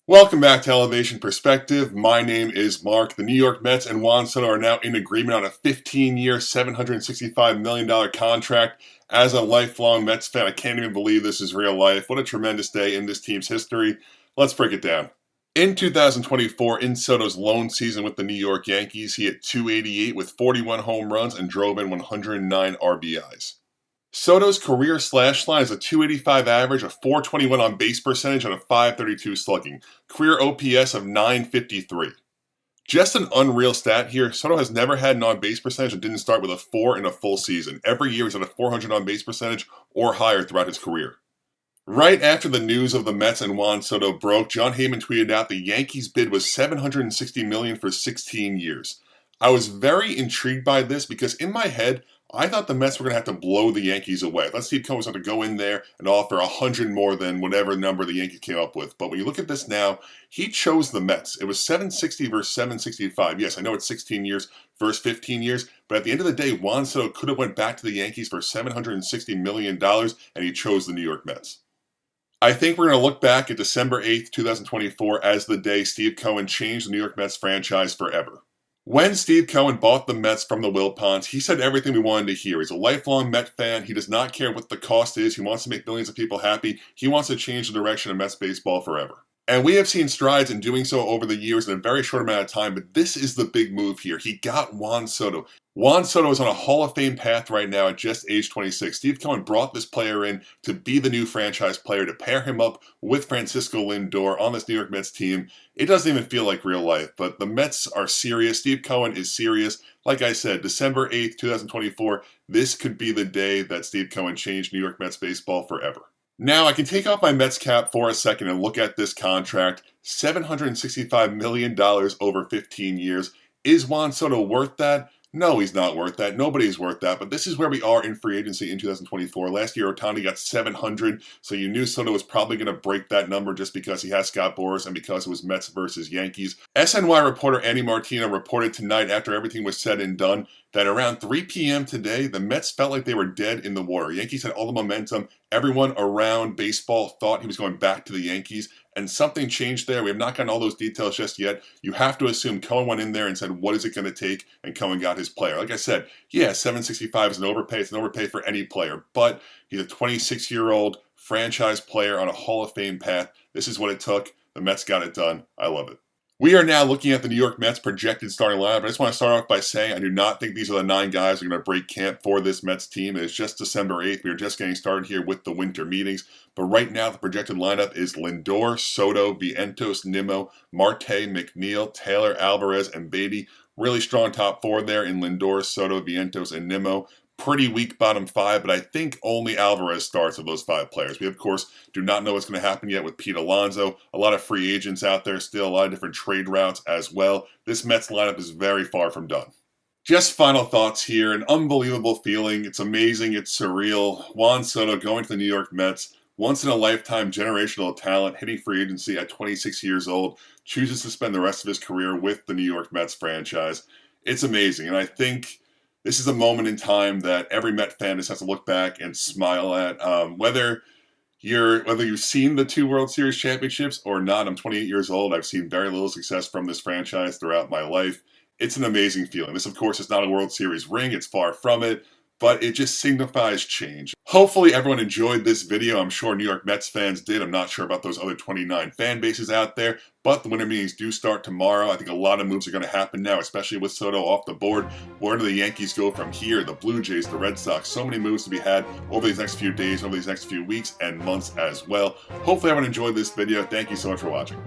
Welcome back to Elevation Perspective. My name is Mark. The New York Mets and Juan Soto are now in agreement on a 15-year, $765 million contract. As a lifelong Mets fan, I can't even believe this is real life. What a tremendous day in this team's history. Let's break it down. In 2024, in Soto's lone season with the New York Yankees, he hit .288 with 41 home runs and drove in 109 RBIs. Soto's career slash line is a .285 average, a .421 on base percentage, and a .532 slugging. Career OPS of .953. Just an unreal stat here. Soto has never had an on base percentage and didn't start with a 4 in a full season. Every year he's had a .400 on base percentage or higher throughout his career. Right after the news of the Mets and Juan Soto broke, John Heyman tweeted out the Yankees' bid was $760 million for 16 years. I was very intrigued by this because in my head, I thought the Mets were going to have to blow the Yankees away. Let's Steve Cohen was going to go in there and offer 100 more than whatever number the Yankees came up with. But when you look at this now, he chose the Mets. It was 760 versus 765. Yes, I know it's 16 years versus 15 years, but at the end of the day, Juan Soto could have went back to the Yankees for $760 million, and he chose the New York Mets. I think we're going to look back at December 8th, 2024 as the day Steve Cohen changed the New York Mets franchise forever. When Steve Cohen bought the Mets from the Wilpons, he said everything we wanted to hear. He's a lifelong Met fan. He does not care what the cost is. He wants to make millions of people happy. He wants to change the direction of Mets baseball forever. And we have seen strides in doing so over the years in a very short amount of time, but this is the big move here. He got Juan Soto. Juan Soto is on a Hall of Fame path right now at just age 26. Steve Cohen brought this player in to be the new franchise player, to pair him up with Francisco Lindor on this New York Mets team. It doesn't even feel like real life, but the Mets are serious. Steve Cohen is serious. Like I said, December 8th, 2024, this could be the day that Steve Cohen changed New York Mets baseball forever. Now, I can take off my Mets cap for a second and look at this contract. $765 million over 15 years. Is Juan Soto worth that? No, he's not worth that. Nobody's worth that. But this is where we are in free agency in 2024. Last year, Ohtani got 700, so you knew Soto was probably going to break that number just because he has Scott Boras and because it was Mets versus Yankees. SNY reporter Andy Martino reported tonight, after everything was said and done, that around 3 p.m. today, the Mets felt like they were dead in the water. Yankees had all the momentum. Everyone around baseball thought he was going back to the Yankees, and something changed there. We have not gotten all those details just yet. You have to assume Cohen went in there and said, what is it going to take? And Cohen got his player. Like I said, yeah, 765 is an overpay. It's an overpay for any player, but he's a 26-year-old franchise player on a Hall of Fame path. This is what it took. The Mets got it done. I love it. We are now looking at the New York Mets projected starting lineup. I just want to start off by saying I do not think these are the 9 guys who are going to break camp for this Mets team. It is just December 8th. We are just getting started here with the winter meetings. But right now, the projected lineup is Lindor, Soto, Vientos, Nimmo, Marte, McNeil, Taylor, Alvarez, and Beatty. Really strong top 4 there in Lindor, Soto, Vientos, and Nimmo. Pretty weak bottom 5, but I think only Alvarez starts of those 5 players. We, of course, do not know what's going to happen yet with Pete Alonso. A lot of free agents out there still, a lot of different trade routes as well. This Mets lineup is very far from done. Just final thoughts here. An unbelievable feeling. It's amazing. It's surreal. Juan Soto going to the New York Mets. Once-in-a-lifetime generational talent, hitting free agency at 26 years old, chooses to spend the rest of his career with the New York Mets franchise. It's amazing, and I think this is a moment in time that every Met fan just has to look back and smile at. Whether you've seen the 2 World Series championships or not, I'm 28 years old. I've seen very little success from this franchise throughout my life. It's an amazing feeling. This, of course, is not a World Series ring. It's far from it, but it just signifies change. Hopefully everyone enjoyed this video. I'm sure New York Mets fans did. I'm not sure about those other 29 fan bases out there, but the winter meetings do start tomorrow. I think a lot of moves are going to happen now, especially with Soto off the board. Where do the Yankees go from here? The Blue Jays, the Red Sox, so many moves to be had over these next few days, over these next few weeks and months as well. Hopefully everyone enjoyed this video. Thank you so much for watching.